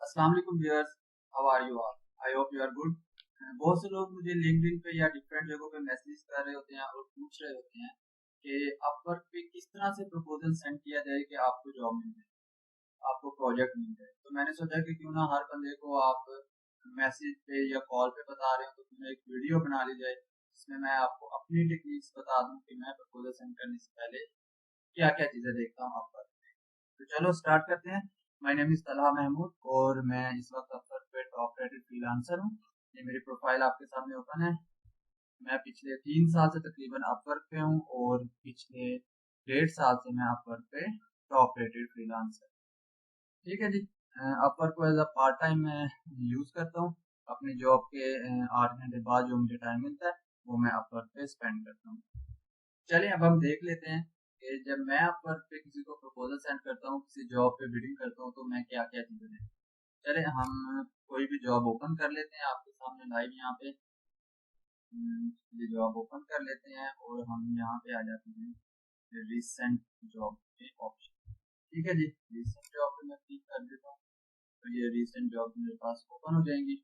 अस्सलाम वालेकुम viewers, how are you all? I hope you are good. बहुत से लोग मुझे लिंक्डइन पे या डिफरेंट जगहों पे मैसेज कर रहे होते हैं और पूछ रहे होते हैं कि अपवर्क पे किस तरह से प्रपोजल सेंड किया जाए कि आपको जॉब मिल जाए, आपको प्रोजेक्ट मिल जाए। तो मैंने सोचा कि क्यों ना हर बंदे को आप मैसेज पे या कॉल पे बता रहे हो तो क्यों ना एक वीडियो बना ली जाए जिसमें मैं आपको अपनी टेक्निक्स बता दूं कि मैं प्रपोजल सेंड करने से पहले क्या क्या चीज़ें देखता हूँ अपवर्क। तो चलो स्टार्ट करते हैं। My name is Talha Mahmood और मैं इस वक्त अपवर्क पे टॉप रेटेड फ्रीलांसर हूँ। ये मेरी प्रोफाइल आपके सामने ओपन है। मैं पिछले 3 साल से तकरीबन अपवर्क पे हूँ और पिछले 1.5 साल से मैं अपवर्क पे टॉप रेटेड फ्रीलांसर। ठीक है जी। अपवर्क को एज अ पार्ट टाइम मैं यूज़ करता हूँ। अपनी जॉब के 8 घंटे बाद जो मुझे टाइम मिलता है वो मैं अपवर्क पे स्पेंड करता हूँ। चलिए अब हम देख लेते हैं कि जब मैं अपवर्क पे किसी को प्रपोजल सेंड करता हूँ, किसी जॉब पे बिडिंग करता हूँ तो मैं क्या क्या चीज़ें देखता हूँ। चले हम कोई भी जॉब ओपन कर लेते हैं आपके सामने लाइव यहाँ पे। ये जॉब ओपन कर लेते हैं और हम यहाँ पे आ जाते हैं रिसेंट जॉब के ऑप्शन। ठीक है जी, रिसेंट जॉब पे मैं क्लिक कर देता हूँ तो ये रिसेंट जॉब मेरे पास ओपन हो जाएंगी।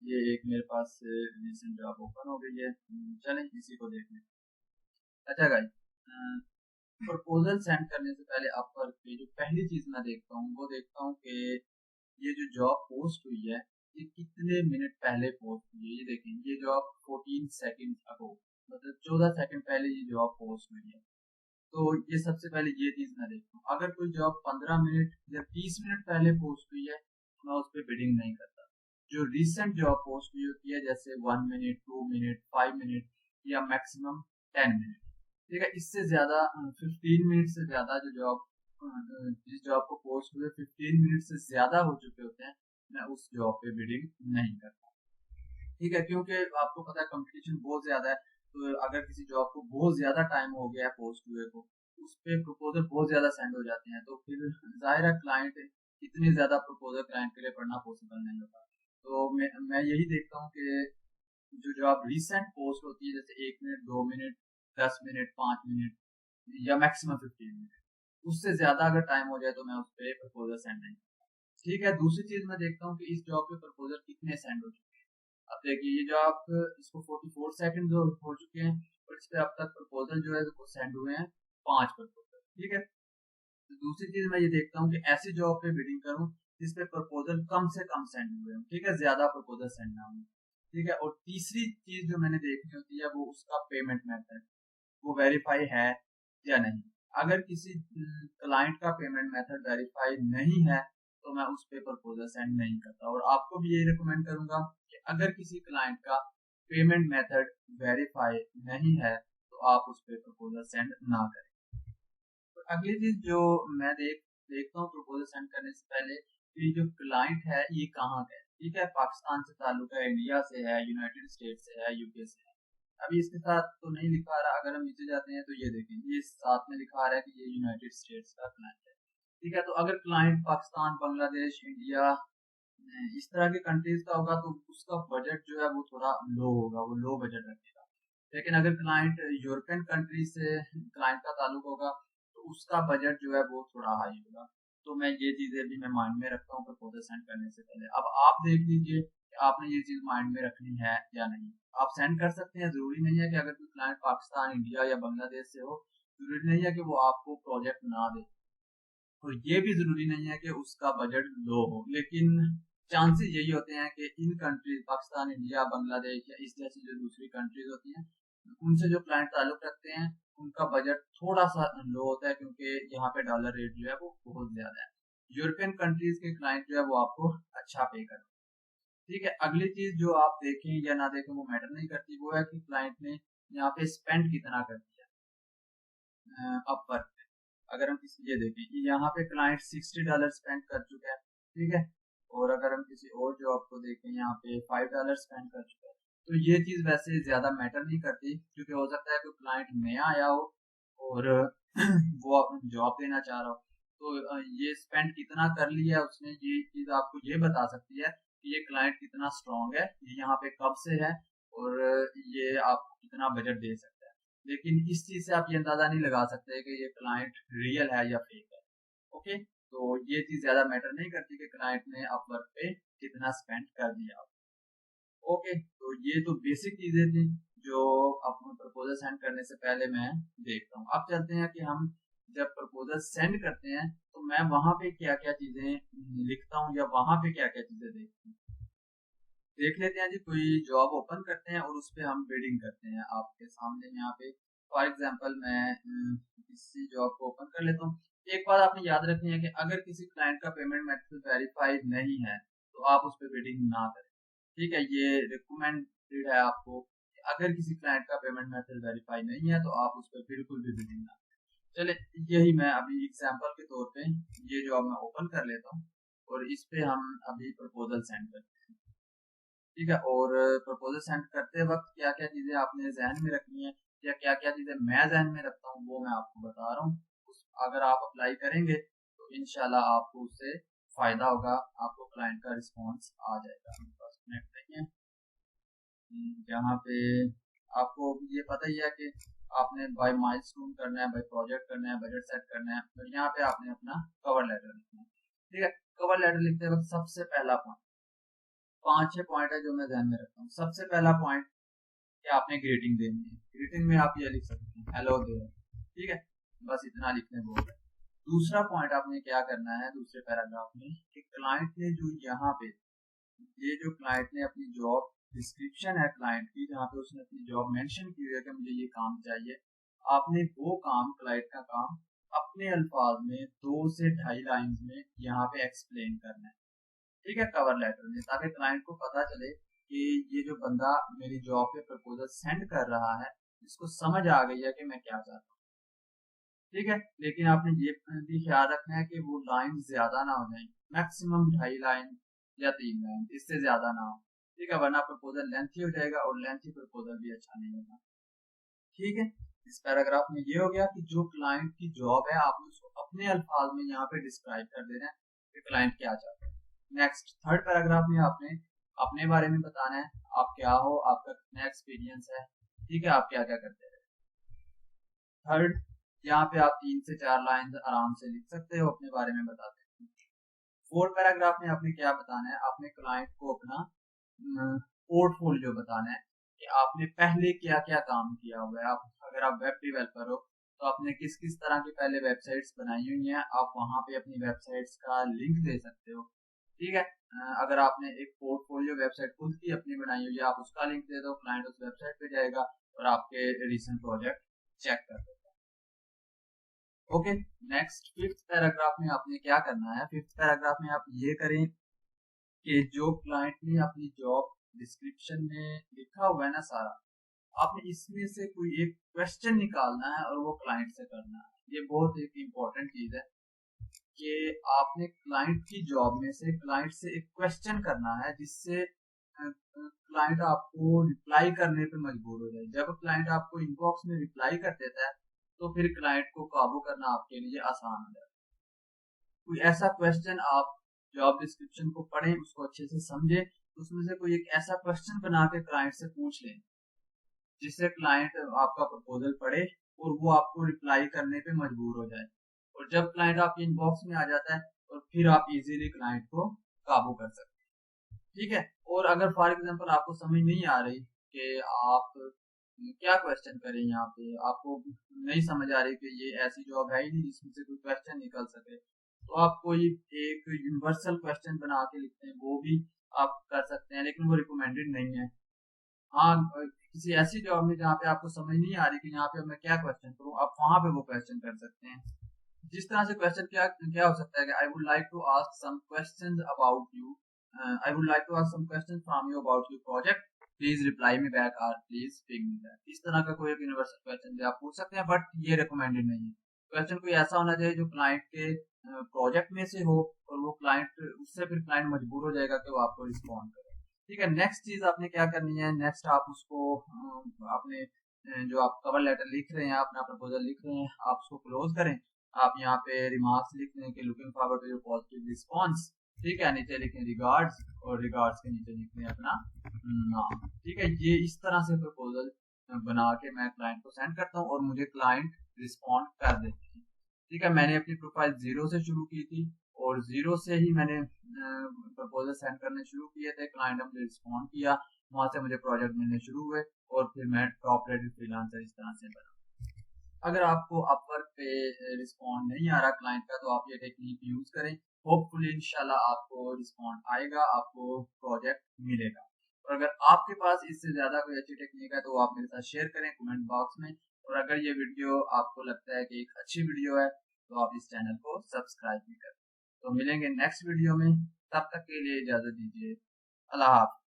ये एक मेरे पास रिसेंट जॉब ओपन हो गई है। चलें इसी को देख लेते हैं। अच्छा गाइस, प्रपोजल सेंड करने से पहले अपवर्क पे जो पहली चीज मैं देखता हूँ वो देखता हूँ कि ये जो जॉब पोस्ट हुई है ये कितने मिनट पहले पोस्ट हुई है। ये देखें, ये जॉब 14 सेकंड अगो, मतलब 14 सेकंड पहले ये जॉब पोस्ट हुई है। तो ये सबसे पहले ये चीज मैं देखता हूँ। अगर कोई जॉब 15 मिनट या 30 मिनट पहले पोस्ट हुई है तो मैं उस पर बिडिंग नहीं करता। जो रिसेंट जॉब पोस्ट हुई होती है जैसे 1 मिनट, 2 मिनट, 5 मिनट या मैक्सिमम 10 मिनट, ठीक है, इससे ज्यादा 15 मिनट से ज्यादा जो जॉब जिस जॉब को पोस्ट हुए 15 मिनट से ज्यादा हो चुके होते हैं मैं उस जॉब पे बिडिंग नहीं करता। ठीक है, क्योंकि आपको पता है कंपटीशन बहुत ज्यादा है। तो अगर किसी जॉब को बहुत ज्यादा टाइम हो गया है पोस्ट हुए को, उस पे प्रपोजल बहुत ज्यादा सेंड हो जाते हैं तो फिर जाहिर है क्लाइंट इतनी ज्यादा प्रपोजल क्लाइंट के लिए पढ़ना पॉसिबल नहीं होता। तो मैं यही देखता हूँ कि जो जॉब रिसेंट पोस्ट होती है जैसे 1 मिनट, 2 मिनट, 10 मिनट, 5 मिनट या मैक्सिमम 15 मिनट, उससे ज्यादा अगर टाइम हो जाए तो मैं उस पर प्रपोजल सेंड नहीं करता। ठीक है, दूसरी चीज मैं देखता हूँ कि इस जॉब पे प्रपोजल कितने सेंड हो चुके हैं। अब देखिए ये जो आप इसको 44 सेकंड जो हो चुके हैं और इस पे अब तक प्रपोजल जो है वो सेंड हुए हैं 5 प्रपोजल। ठीक है, तो दूसरी चीज मैं ये देखता हूँ कि ऐसी जॉब पे बिडिंग करूँ जिसपे प्रपोजल कम से कम सेंड हुए हैं, ठीक है, ज्यादा प्रपोजल सेंड ना हो। ठीक है, और तीसरी चीज जो मैंने देखनी होती है वो उसका पेमेंट मेथड, वो वेरीफाई है या नहीं। अगर किसी क्लाइंट का पेमेंट मेथड वेरीफाई नहीं है तो मैं उस पे प्रपोजल सेंड नहीं करता। और आपको भी यही रिकमेंड करूंगा कि अगर किसी क्लाइंट का पेमेंट मेथड वेरीफाई नहीं है तो आप उस पे प्रपोजल सेंड ना करें। तो अगली चीज जो मैं देखता हूँ प्रपोजल सेंड करने से पहले, ये जो क्लाइंट है ये कहाँ का है। ठीक है, पाकिस्तान से ताल्लुक है, इंडिया से है, यूनाइटेड स्टेट से है, यूके से है। अभी इसके साथ तो नहीं लिखा रहा, अगर हम नीचे जाते हैं तो ये देखें ये साथ में लिखा रहा है कि ये यूनाइटेड स्टेट्स का क्लाइंट है। ठीक है, तो अगर क्लाइंट पाकिस्तान, बांग्लादेश, इंडिया इस तरह के कंट्रीज का होगा तो उसका बजट जो है वो थोड़ा लो होगा, वो लो बजट रखेगा। लेकिन अगर क्लाइंट यूरोपियन कंट्री से क्लाइंट का ताल्लुक होगा तो उसका बजट जो है वो थोड़ा हाई होगा। तो मैं ये चीजें भी मैं माइंड में रखता हूँ प्रपोजल सेंड करने से पहले। अब आप देख लीजिए कि आपने ये चीज माइंड में रखनी है या नहीं। आप सेंड कर सकते हैं, जरूरी नहीं है कि अगर कोई क्लाइंट पाकिस्तान, इंडिया या बांग्लादेश से हो जरूरी नहीं है कि वो आपको प्रोजेक्ट ना दे, और ये भी जरूरी नहीं है कि उसका बजट लो हो। लेकिन चांसेस यही होते हैं कि इन कंट्रीज पाकिस्तान, इंडिया, बांग्लादेश या इस जैसी जो दूसरी कंट्रीज होती हैं उनसे जो क्लाइंट ताल्लुक रखते हैं उनका बजट थोड़ा सा लो होता है क्योंकि यहाँ पे डॉलर रेट जो है वो बहुत ज्यादा है। यूरोपियन कंट्रीज के क्लाइंट जो है वो आपको अच्छा पे करें। ठीक है, अगली चीज जो आप देखें या ना देखें वो मैटर नहीं करती, वो है कि क्लाइंट ने यहाँ पे स्पेंड कितना कर दिया अपवर्क। अगर हम किसी ये देखें कि यहाँ पे क्लाइंट $60 स्पेंड कर चुका है। ठीक है, और अगर हम किसी और जॉब को देखें यहाँ पे $5 स्पेंड कर चुका है। तो ये चीज वैसे ज्यादा मैटर नहीं करती क्योंकि हो सकता है कोई क्लाइंट नया आया हो और वो जॉब देना चाह रहा हो। तो ये स्पेंड कितना कर लिया है उसने, ये चीज आपको ये बता सकती है कि ये क्लाइंट कितना स्ट्रांग है, ये यहाँ पे कब से है और ये आपको कितना बजट दे सकता है। लेकिन इस चीज से आप ये अंदाजा नहीं लगा सकते कि ये क्लाइंट रियल है या फेक है। ओके, तो ये चीज ज्यादा मैटर नहीं करती कि क्लाइंट ने अपवर्क पे कितना स्पेंड कर दिया। ओके, तो ये तो बेसिक चीजें थी जो अपना प्रपोजल सेंड करने से पहले मैं देखता हूँ। अब चलते हैं कि हम जब प्रपोजल सेंड करते हैं तो मैं वहां पे क्या क्या चीजें लिखता हूँ या वहां पे क्या क्या चीजें देखता हूँ। देख लेते हैं जी, कोई जॉब ओपन करते हैं और उस पर हम बिडिंग करते हैं। आपके सामने यहाँ पे फॉर एग्जांपल मैं इसी जॉब को ओपन कर लेता हूँ। एक बात आपने याद रखनी है कि अगर किसी क्लाइंट का पेमेंट मेथड वेरीफाइड नहीं है तो आप उस पर बिडिंग ना करें। ठीक है, ये रिकमेंडेड है आपको। अगर किसी क्लाइंट का पेमेंट मेथड वेरीफाई नहीं है तो आप उस पर बिल्कुल भी बिडिंग ना करें। चले, यही मैं अभी एग्जांपल के तौर पे ये जॉब मैं ओपन कर लेता हूँ और इस पे हम अभी प्रपोजल सेंड करते हैं। ठीक है, और प्रपोजल सेंड करते वक्त क्या क्या चीजें आपने जहन में रखनी है या क्या क्या चीजें मैं जहन में रखता हूँ वो मैं आपको बता रहा हूँ। अगर आप अप्लाई करेंगे तो इंशाल्लाह आपको उससे फायदा होगा, आपको क्लाइंट का रिस्पॉन्स आ जाएगा। बस नेक्स्ट नहीं है जहाँ पे आपको ये पता ही है कि आपने बाय माइलस्टोन करना है, बाय प्रोजेक्ट करना है, बजट सेट करना है, तो यहाँ पे आपने अपना कवर लेटर लिखना है। ठीक है, कवर लेटर लिखते वक्त सबसे पहला पॉइंट, 5-6 पॉइंट है जो मैं ध्यान में रखता हूँ। सबसे पहला पॉइंट कि आपने ग्रीटिंग देनी है। ग्रीटिंग में आप ये लिख सकते हैं हेलो देयर। ठीक है, बस इतना लिखने बोल रहे। दूसरा पॉइंट आपने क्या करना है दूसरे पैराग्राफ में कि क्लाइंट ने जो यहाँ पे ये जो क्लाइंट ने अपनी जॉब डिस्क्रिप्शन है क्लाइंट की, जहाँ पे उसने अपनी जॉब मेंशन की हुई है कि मुझे ये काम चाहिए, आपने वो काम क्लाइंट का काम अपने अल्फाज में 2 से 2.5 लाइन में यहाँ पे एक्सप्लेन करना है। ठीक है, कवर लेटर में, ताकि क्लाइंट को पता चले कि ये जो बंदा मेरी जॉब पे प्रपोजल सेंड कर रहा है इसको समझ आ गई है कि मैं क्या चाहता हूँ। ठीक है, लेकिन आपने ये भी ख्याल रखना है कि वो लाइन ज्यादा ना हो जाए, मैक्सिमम 2.5 लाइन या 3 लाइन, इससे ज्यादा ना हो। ठीक है, वरना प्रपोजल लेंथी हो जाएगा और लेंथी प्रपोजल भी अच्छा नहीं होगा। ठीक है, इस पैराग्राफ में ये हो गया कि जो क्लाइंट की जॉब है आपने उसको अपने अल्फाज में यहाँ पे डिस्क्राइब कर देना है कि क्लाइंट क्या चाहता है। नेक्स्ट थर्ड पैराग्राफ में आपने अपने बारे में बताना है, आप क्या हो, आपका कितना एक्सपीरियंस है। ठीक है, आप क्या क्या करते हैं। थर्ड, यहाँ पे आप 3 से 4 लाइन आराम से लिख सकते हो, अपने बारे में बताते हैं। फोर्थ पैराग्राफ में आपने क्या बताना है, आपने क्लाइंट को अपना पोर्टफोलियो बताना है कि आपने पहले क्या क्या काम किया हुआ है। आप अगर आप वेब डेवलपर हो तो आपने किस किस तरह की पहले वेबसाइट्स बनाई हुई हैं, आप वहां पे अपनी वेबसाइट्स का लिंक दे सकते हो। ठीक है, अगर आपने एक पोर्टफोलियो वेबसाइट खुद की अपनी बनाई हुई है आप उसका लिंक दे दो, क्लाइंट उस वेबसाइट पे जाएगा और आपके रिसेंट प्रोजेक्ट चेक कर देगा। ओके, नेक्स्ट फिफ्थ पैराग्राफ में आपने क्या करना है। फिफ्थ पैराग्राफ में आप ये करें कि जो क्लाइंट ने अपनी जॉब डिस्क्रिप्शन में लिखा हुआ है ना सारा, आपने इसमें से कोई एक क्वेश्चन निकालना है और वो क्लाइंट से करना है। ये बहुत एक इम्पोर्टेंट चीज है कि आपने क्लाइंट की जॉब में से क्लाइंट से एक क्वेश्चन करना है जिससे क्लाइंट आपको रिप्लाई करने पे मजबूर हो जाए। जब क्लाइंट आपको इनबॉक्स में रिप्लाई कर देता है तो फिर क्लाइंट को काबू करना आपके लिए आसान हो जाए। कोई ऐसा क्वेश्चन आप जॉब डिस्क्रिप्शन को पढ़ें, उसको अच्छे से समझें, उसमें से कोई एक ऐसा क्वेश्चन बना के क्लाइंट से पूछ लें जिससे क्लाइंट आपका प्रपोजल पढ़े और वो आपको रिप्लाई करने पे मजबूर हो जाए। और जब क्लाइंट आपके इनबॉक्स में आ जाता है तो फिर आप इजीली क्लाइंट को काबू कर सकते हैं। ठीक है, और अगर फॉर एग्जांपल आपको समझ नहीं आ रही कि आप क्या क्वेश्चन करें, यहाँ पे आपको नहीं समझ आ रही कि ये ऐसी जॉब है ही नहीं जिसमें से कोई क्वेश्चन निकल सके, तो आप कोई एक यूनिवर्सल क्वेश्चन बना के लिखते हैं वो भी आप कर सकते हैं, लेकिन वो रिकमेंडेड नहीं है। हाँ, किसी ऐसी जॉब में जहाँ पे आपको समझ नहीं आ रही कि यहाँ पे मैं क्या क्वेश्चन करूँ, आप वहां पे वो क्वेश्चन कर सकते हैं। जिस तरह से क्वेश्चन क्या क्या हो सकता है कि I would like to ask some questions about you, I would like to ask some questions from you about your project, please reply me back और प्लीज पिंग मी बैक। इस तरह का कोई एक यूनिवर्सल क्वेश्चन भी आप पूछ सकते हैं, बट ये रिकमेंडेड नहीं है। क्वेश्चन कोई ऐसा होना चाहिए जो क्लाइंट के प्रोजेक्ट में से हो और वो क्लाइंट उससे फिर क्लाइंट मजबूर हो जाएगा कि वो आपको रिस्पॉन्ड करे। ठीक है, नेक्स्ट चीज आपने क्या करनी है, नेक्स्ट आप उसको अपने जो आप कवर लेटर लिख रहे हैं, अपना प्रपोजल लिख रहे हैं, आप उसको क्लोज करें। आप यहाँ पे रिमार्क्स लिख लें कि looking forward to your positive response. ठीक है, नीचे लिखें रिगार्ड्स और रिगार्ड्स के नीचे लिख लें अपना नाम। ठीक है, ये इस तरह से प्रपोजल बना के मैं क्लाइंट को सेंड करता हूँ और मुझे क्लाइंट रिस्पॉन्ड कर देते हैं। ठीक है, मैंने अपनी प्रोफाइल 0 से शुरू की थी और जीरो से ही मैंने प्रपोजल सेंड करने शुरू किए थे। क्लाइंट ने मुझे रिस्पॉन्ड किया, वहां से मुझे प्रोजेक्ट मिलने शुरू हुए और फिर मैं टॉप रेटेड फ्रीलांसर इस तरह से बना। अगर आपको अपवर्क पे रिस्पॉन्ड नहीं आ रहा क्लाइंट का, तो आप ये टेक्निक यूज करें। होपफुली इंशाल्लाह आपको रिस्पॉन्ड आएगा, आपको प्रोजेक्ट मिलेगा। और अगर आपके पास इससे ज्यादा कोई अच्छी टेक्निक है तो आप मेरे साथ शेयर करें कमेंट बॉक्स में। और अगर ये वीडियो आपको लगता है कि एक अच्छी वीडियो है तो आप इस चैनल को सब्सक्राइब भी करें। तो मिलेंगे नेक्स्ट वीडियो में, तब तक के लिए इजाजत दीजिए। अल्लाह हाफ़िज़।